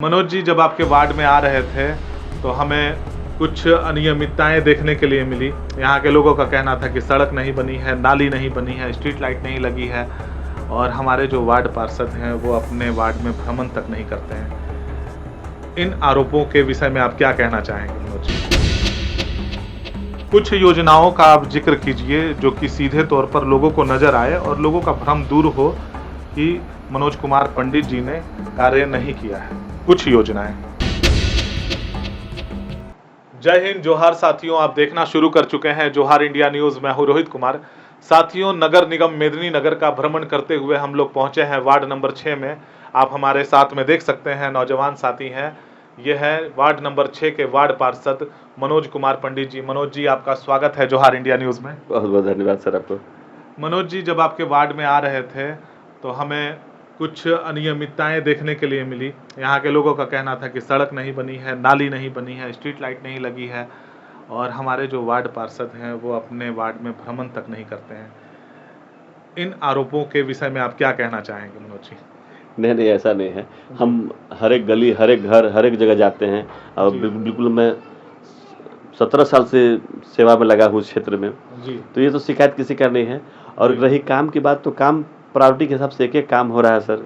मनोज जी जब आपके वार्ड में आ रहे थे तो हमें कुछ अनियमितताएं देखने के लिए मिली। यहाँ के लोगों का कहना था कि सड़क नहीं बनी है, नाली नहीं बनी है, स्ट्रीट लाइट नहीं लगी है और हमारे जो वार्ड पार्षद हैं वो अपने वार्ड में भ्रमण तक नहीं करते हैं। इन आरोपों के विषय में आप क्या कहना चाहेंगे मनोज जी? कुछ योजनाओं का आप जिक्र कीजिए जो कि सीधे तौर पर लोगों को नजर आए और लोगों का भ्रम दूर हो कि मनोज कुमार पंडित जी ने कार्य नहीं किया है। कुछ योजनाएं। जय हिंद, जोहार साथियों, आप देखना शुरू कर चुके हैं जोहार इंडिया न्यूज। मैं हूं रोहित कुमार। साथियों, नगर निगम मेदिनी नगर का भ्रमण करते हुए हम लोग पहुंचे हैं वार्ड नंबर 6 में। आप हमारे साथ में देख सकते हैं नौजवान साथी हैं। ये है वार्ड नंबर 6 के वार्ड पार्षद मनोज कुमार पंडित जी। मनोज जी, आपका स्वागत है जोहार इंडिया न्यूज में। बहुत बहुत धन्यवाद सर आपको। मनोज जी जब आपके वार्ड में आ रहे थे तो हमें कुछ अनियमितताएं देखने के लिए मिली। यहाँ के लोगों का कहना था कि सड़क नहीं बनी है, नाली नहीं बनी है, स्ट्रीट लाइट नहीं लगी है और हमारे जो वार्ड पार्षद हैं वो अपने वार्ड में भ्रमण तक नहीं करते हैं। इन आरोपों के विषय में आप क्या कहना चाहेंगे मनोज जी? नहीं नहीं, ऐसा नहीं है। हम हर एक गली, हर एक घर, हर एक जगह जाते हैं और बिल्कुल मैं 17 साल से सेवा में लगा हूँ इस क्षेत्र में जी। तो ये तो शिकायत किसी का नहीं है। और रही काम की बात, तो काम प्रायोरिटी के हिसाब से एक एक काम हो रहा है सर।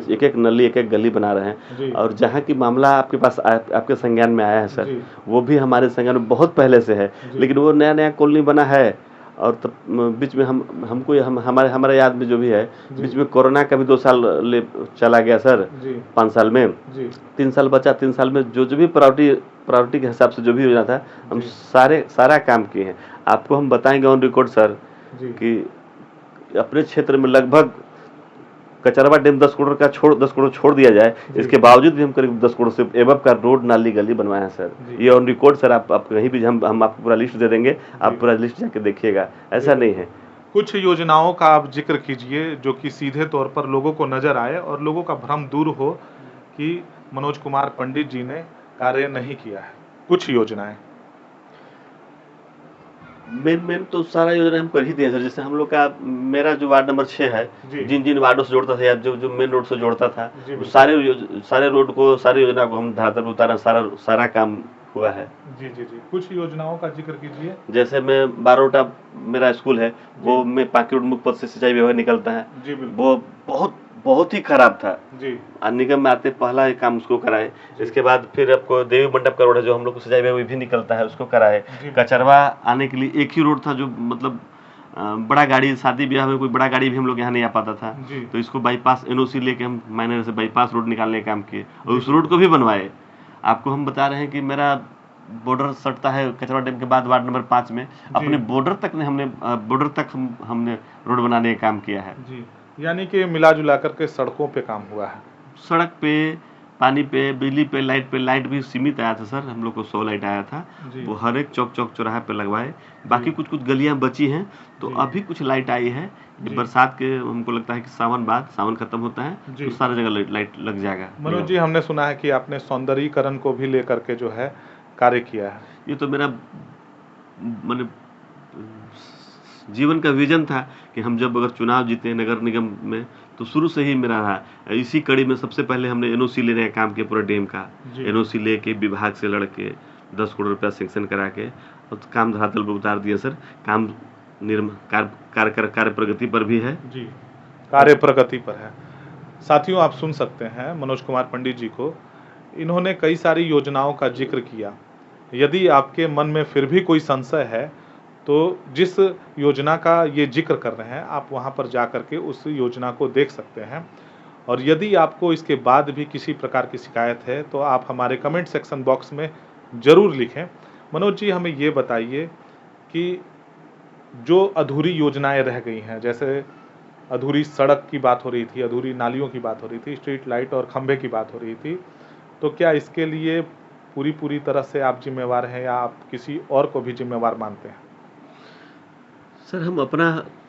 एक एक नली, एक एक गली बना रहे हैं। और जहाँ की मामला आपके पास आपके संज्ञान में आया है सर, वो भी हमारे संज्ञान में बहुत पहले से है, लेकिन वो नया नया कॉलोनी बना है। और तब बीच में हमारे याद में जो भी है, बीच में कोरोना का भी 2 साल चला गया सर। 5 साल में 3 साल बचा। 3 साल में जो भी प्रायोरिटी के हिसाब से जो भी योजना था, हम सारा काम किए हैं। आपको हम बताएंगे ऑन रिकॉर्ड सर कि अपने क्षेत्र में लगभग कचरवा डैम 10 करोड़ छोड़ दिया जाए, इसके बावजूद भी हम करीब 10 करोड़ से एबव का रोड, नाली, गली बनवाए हैं सर। ये ऑन रिकॉर्ड सर। आप कहीं भी हम आपको पूरा लिस्ट दे देंगे, आप पूरा लिस्ट जाके देखिएगा। ऐसा नहीं है। कुछ योजनाओं का आप जिक्र कीजिए जो कि सीधे तौर पर लोगों को नजर आए और लोगों का भ्रम दूर हो कि मनोज कुमार पंडित जी ने कार्य नहीं किया है। कुछ योजनाएं। मेन तो सारा योजना हम कर ही दिए सर। जैसे हम लोग का, मेरा जो वार्ड नंबर 6 है, जिन वार्डों से जोड़ता था या जो मेन रोड से जोड़ता था, सारे रोड को, सारी योजना को हम धरातल पर उतारा। सारा काम हुआ है। जी। कुछ योजनाओं का जिक्र कीजिए। जैसे मैं बारोटा, मेरा स्कूल है, वो में पाकि रोड मुख्य पथ से सिंचाई विभाग निकलता है। वो बहुत ही खराब था। निगम में आते पहला ही काम उसको कराए। इसके बाद फिर आपको देवी मंडप का रोड है जो हम लोग को सिंचाई विभाग भी निकलता है, उसको कराए। कचरवा आने के लिए एक ही रोड था, जो मतलब बड़ा गाड़ी, शादी ब्याह में कोई बड़ा गाड़ी भी हम लोग यहाँ नहीं आ पाता था, तो इसको बाईपास NOC लेके हम माइनर से बाईपास रोड निकालने का काम किए और उस रोड को भी बनवाए। आपको हम बता रहे हैं कि मेरा बॉर्डर सटता है कचरवा डैम के बाद वार्ड नंबर 5 में। अपने बॉर्डर तक हमने रोड बनाने का काम किया है। यानी कि मिला जुला करके सड़कों पे काम हुआ है। सड़क पे, पानी पे, बिजली पे, लाइट भी सीमित आया था सर। हम लोग को 100 लाइट आया था, वो हर एक चौक चौराहे पे लगवाए। बाकी कुछ गलियां बची हैं, तो अभी कुछ लाइट आई है। बरसात के हमको लगता है कि सावन खत्म होता है तो सारी जगह लाइट लग जाएगा। मनोज जी, हमने सुना है कि आपने सौंदर्यीकरण को भी लेकर के जो है कार्य किया है। ये तो मेरा मैंने जीवन का विजन था कि हम जब अगर चुनाव जीते नगर निगम में, तो शुरू से ही मेरा रहा। इसी कड़ी में सबसे पहले हमने NOC लेने का काम किया, पूरा डैम का NOC लेके विभाग से लड़के 10 करोड़ रुपया सेंक्शन करा के और काम धरातल पर उतार दिया सर। काम कार्य प्रगति पर भी है। कार्य प्रगति पर है। साथियों, आप सुन सकते हैं मनोज कुमार पंडित जी को। इन्होंने कई सारी योजनाओं का जिक्र किया। यदि आपके मन में फिर भी कोई संशय है तो जिस योजना का ये जिक्र कर रहे हैं, आप वहां पर जा करके उस योजना को देख सकते हैं। और यदि आपको इसके बाद भी किसी प्रकार की शिकायत है तो आप हमारे कमेंट सेक्शन बॉक्स में ज़रूर लिखें। मनोज जी, हमें ये बताइए कि जो अधूरी योजनाएं रह गई हैं, जैसे अधूरी सड़क की बात हो रही थी, अधूरी नालियों की बात हो रही थी, स्ट्रीट लाइट और खंभे की बात हो रही थी, तो क्या इसके लिए पूरी तरह से आप जिम्मेवार हैं या आप किसी और को भी जिम्मेवार मानते हैं? सर, हम अपना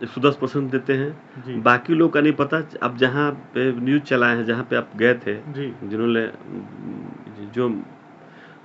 110% देते हैं, बाकी लोग का नहीं पता। अब जहाँ पे न्यूज चला है, जहाँ पे आप गए थे, जिन्होंने जो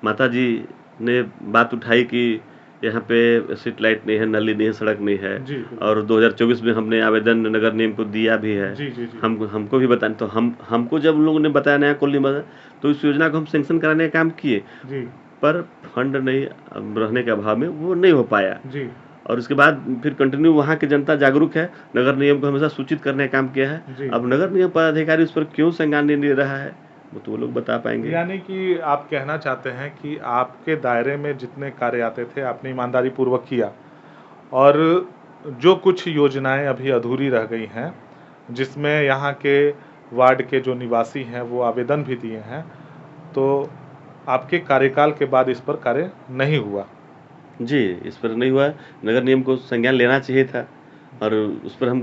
माता जी ने बात उठाई कि यहाँ पे स्ट्रीट लाइट नहीं है, नली नहीं है, सड़क नहीं है। जी, बिल्कुल। और 2024 में हमने आवेदन नगर निगम को दिया भी है। जी, जी, जी। हमको भी बताया, तो हमको जब लोगों ने बताया नया कॉलोनी बना, तो इस योजना को हम सैंक्शन कराने का काम किए, जी, पर फंड नहीं रहने के अभाव में वो नहीं हो पाया। जी, और उसके बाद फिर कंटिन्यू वहाँ की जनता जागरूक है, नगर निगम को हमेशा सूचित करने का काम किया जी। है। अब नगर निगम पदाधिकारी उस पर क्यों संज्ञान नहीं ले रहा है, वो तो वो लोग बता पाएंगे। यानी कि आप कहना चाहते हैं कि आपके दायरे में जितने कार्य आते थे आपने ईमानदारी पूर्वक किया, और जो कुछ योजनाएं अभी अधूरी रह गई हैं, जिसमें यहाँ के वार्ड के जो निवासी हैं वो आवेदन भी दिए हैं, तो आपके कार्यकाल के बाद इस पर कार्य नहीं हुआ। जी, इस पर नहीं हुआ। नगर निगम को संज्ञान लेना चाहिए था, और उस पर हम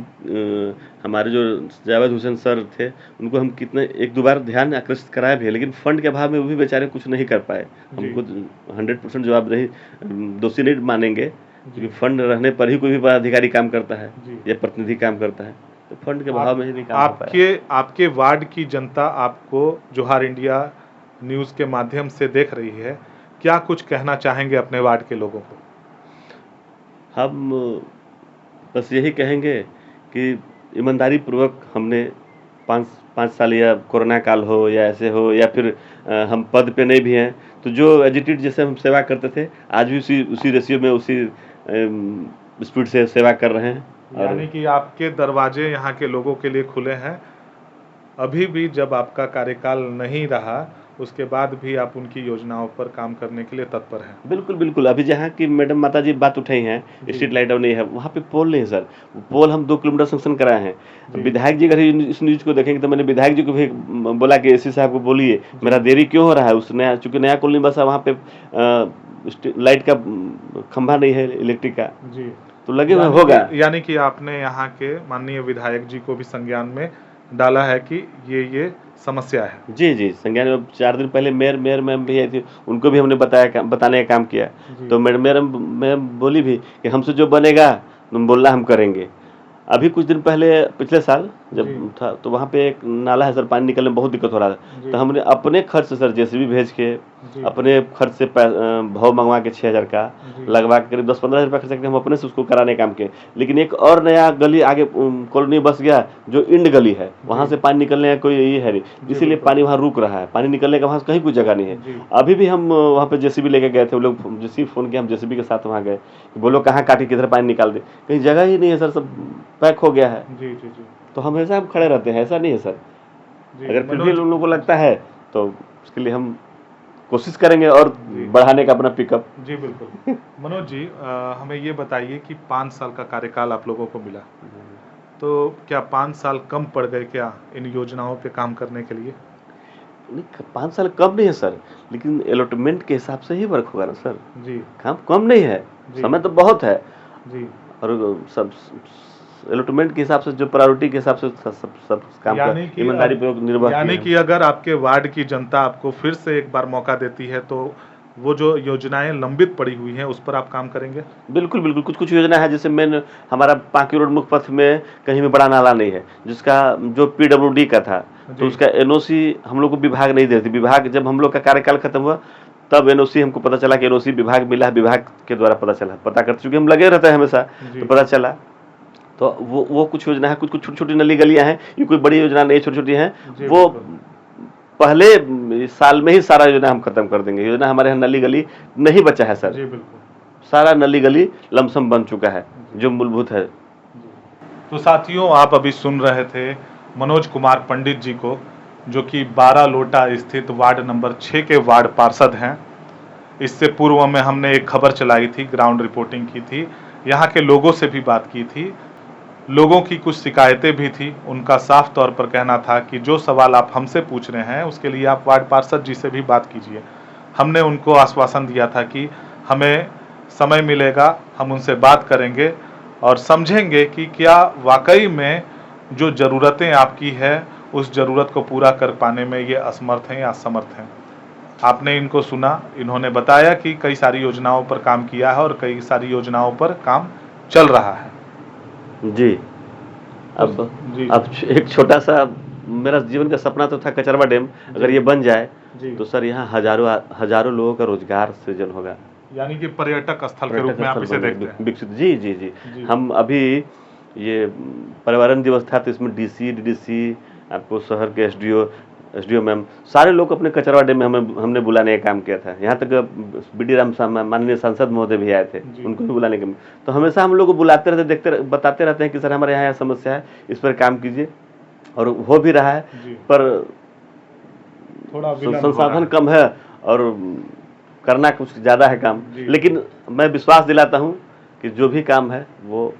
हमारे जो जावेद हुसैन सर थे, उनको हम कितने 1-2 बार ध्यान आकर्षित कराया भी है, लेकिन फंड के अभाव में वो भी बेचारे कुछ नहीं कर पाए। जी। हमको 100% जवाब नहीं, दोषी नहीं मानेंगे, क्योंकि फंड रहने पर ही कोई भी पदाधिकारी काम करता है जी। या प्रतिनिधि काम करता है, तो फंड के अभाव में ही नहीं काम हो पाया। आपके वार्ड की जनता आपको जोहार इंडिया न्यूज़ के माध्यम से देख रही है, क्या कुछ कहना चाहेंगे अपने वार्ड के लोगों को? हम बस यही कहेंगे कि ईमानदारी पूर्वक हमने 5 साल, या कोरोना काल हो या ऐसे हो, या फिर हम पद पे नहीं भी हैं, तो जो एजिटेड जैसे हम सेवा करते थे, आज भी उसी रेशियो में, उसी स्पीड से सेवा कर रहे हैं। यानी कि आपके दरवाजे यहाँ के लोगों के लिए खुले हैं, अभी भी जब आपका कार्यकाल नहीं रहा उसके बाद भी आप उनकी योजनाओं पर काम करने के लिए तत्पर हैं। बिल्कुल, बिल्कुल। अभी जहाँ की मैडम माता जी बात उठाई हैं, स्ट्रीट लाइट नहीं है, वहाँ पे पोल नहीं है सर। पोल हम 2 किलोमीटर सैंक्शन कराए हैं। विधायक जी अगर इस न्यूज़ को देखेंगे तो मैंने विधायक जी को भी बोला कि एससी साहब को बोलिए, मेरा देरी क्यों हो रहा है। उसने चूँकि नया कॉलोनी बसा, वहाँ पे लाइट का खंभा नहीं है इलेक्ट्रिक का, जी, तो लगे हुए होगा। यानी कि आपने यहाँ के माननीय विधायक जी को भी संज्ञान में डाला है कि ये समस्या है। जी, जी, संज्ञान में 4 दिन पहले मेयर मैम भी आई थी, उनको भी हमने बताने का काम किया। तो मैम बोली भी कि हमसे जो बनेगा तुम बोलना, हम करेंगे। अभी कुछ दिन पहले, पिछले साल जब था, तो वहाँ पे एक नाला है सर, पानी निकलने में बहुत दिक्कत हो रहा था, तो हमने अपने खर्च से सर जेसीबी भेज के, अपने खर्च से भाव मंगवा के 6000 का लगवा के, करीब 10-15 हज़ार रुपया खर्च करके हम अपने से उसको कराने का काम किए। लेकिन एक और नया गली आगे कॉलोनी बस गया, जो इंड गली है, वहाँ से पानी निकलने का कोई ये है नहीं, इसीलिए पानी वहाँ रुक रहा है। पानी निकलने का वहाँ कहीं कोई जगह नहीं है। अभी भी हम वहाँ पे जेसीबी लेके गए थे, वो लोग जेसीबी फ़ोन किया, हम जेसीबी के साथ वहाँ गए, बोलो कहाँ काटी, किधर पानी निकाल दे, कहीं जगह ही नहीं है सर, सब पैक हो गया है। जी, जी, जी। तो हमेशा हम खड़े रहते हैं, ऐसा नहीं है सर। अगर फिर भी लोगों को लगता है तो उसके लिए हम कोशिश करेंगे और बढ़ाने का अपना पिकअप। जी, बिल्कुल। मनोज जी, हमें ये बताइए कि 5 साल का कार्यकाल आप लोगों को मिला, तो क्या 5 साल कम पड़ गए क्या इन योजनाओं पे काम करने के लिए? नहीं, 5 साल कम नहीं है सर, लेकिन अलॉटमेंट के हिसाब से ही वर्क होगा ना सर। जी, काम कम नहीं है, समय तो बहुत है। जी। और सब अलॉटमेंट के हिसाब से, जो प्रायोरिटी के हिसाब से सब काम का ईमानदारी पूर्वक निर्वाह किया है। यानी कि अगर आपके वार्ड की जनता आपको फिर से एक बार मौका देती है, तो वो जो योजनाएं लंबित पड़ी हुई हैं उस पर आप काम करेंगे? बिल्कुल, बिल्कुल। कुछ योजना है, जैसे मेन हमारा पांकी रोड मुख्य पथ में कहीं भी बड़ा नाला नहीं है, जिसका जो पीडब्ल्यूडी का था, तो उसका एनओसी हम लोग को विभाग नहीं देती। विभाग, जब हम लोग का कार्यकाल खत्म हुआ तब एनओसी हमको पता चला कि एनओसी विभाग मिला, विभाग के द्वारा पता कर चुके, हम लगे रहते हैं हमेशा, तो पता चला। तो वो कुछ योजना है, कुछ छोटी-छोटी नली गलियां हैं, ये कोई बड़ी योजना नहीं, छोटी-छोटी हैं। वो पहले साल में ही सारा योजना हम खत्म कर देंगे। योजना हमारे यहाँ नली गली नहीं बचा है सर। जी, बिल्कुल। सारा नली गली लमसम बन चुका है, जो मूलभूत है। तो साथियों, आप अभी सुन रहे थे मनोज कुमार पंडित जी को, जो कि 12 लोटा स्थित वार्ड नंबर 6 के वार्ड पार्षद हैं। इससे पूर्व में हमने एक खबर चलाई थी, ग्राउंड रिपोर्टिंग की थी, यहाँ के लोगों से भी बात की थी, लोगों की कुछ शिकायतें भी थी। उनका साफ तौर पर कहना था कि जो सवाल आप हमसे पूछ रहे हैं उसके लिए आप वार्ड पार्षद जी से भी बात कीजिए। हमने उनको आश्वासन दिया था कि हमें समय मिलेगा, हम उनसे बात करेंगे और समझेंगे कि क्या वाकई में जो ज़रूरतें आपकी है उस ज़रूरत को पूरा कर पाने में ये असमर्थ हैं या समर्थ हैं। आपने इनको सुना, इन्होंने बताया कि कई सारी योजनाओं पर काम किया है और कई सारी योजनाओं पर काम चल रहा है। जी, अब एक छोटा सा मेरा जीवन का सपना तो था, कचरवा डैम अगर ये बन जाए तो सर यहाँ हजारों लोगों का रोजगार सृजन होगा। यानी कि पर्यटक स्थल के रूप में आप इसे देखते हैं। विकसित, जी जी जी, हम अभी ये पर्यावरण दिवस था तो इसमें डीसी, डीडीसी, आपको शहर के एसडीओ मैम, सारे लोग अपने कचरवा डैम में हमने बुलाने का काम किया था। यहाँ तक बीडी राम माननीय सांसद महोदय भी आए थे, उनको भी बुलाने के। तो हमेशा हम लोग को बुलाते रहते, बताते रहते हैं कि सर हमारे यहाँ समस्या है, इस पर काम कीजिए, और हो भी रहा है, पर थोड़ा संसाधन कम है और करना कुछ ज़्यादा है काम। लेकिन मैं विश्वास दिलाता हूँ कि जो भी काम है वो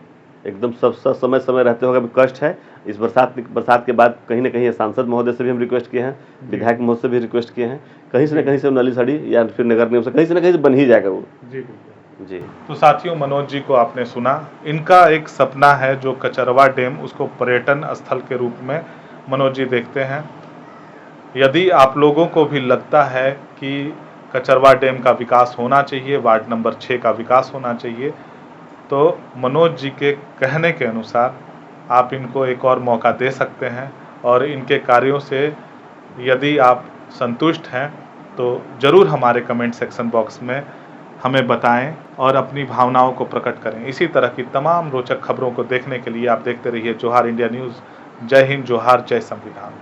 एकदम सब समय रहते होगा। भी कष्ट है इस बरसात के बाद, कहीं ना कहीं सांसद महोदय से भी हम रिक्वेस्ट किए हैं, विधायक महोदय से भी रिक्वेस्ट किए हैं, कहीं से न कहीं से नली सड़ी या फिर नगर निगम से कहीं से न कहीं से बन ही जाएगा वो। जी। तो साथियों, मनोज जी को आपने सुना, इनका एक सपना है जो कचरवा डैम, उसको पर्यटन स्थल के रूप में मनोज जी देखते हैं। यदि आप लोगों को भी लगता है कि कचरवा डैम का विकास होना चाहिए, वार्ड नंबर 6 का विकास होना चाहिए, तो मनोज जी के कहने के अनुसार आप इनको एक और मौका दे सकते हैं, और इनके कार्यों से यदि आप संतुष्ट हैं तो ज़रूर हमारे कमेंट सेक्शन बॉक्स में हमें बताएं और अपनी भावनाओं को प्रकट करें। इसी तरह की तमाम रोचक खबरों को देखने के लिए आप देखते रहिए जोहार इंडिया न्यूज़। जय हिंद, जोहार, जय संविधान।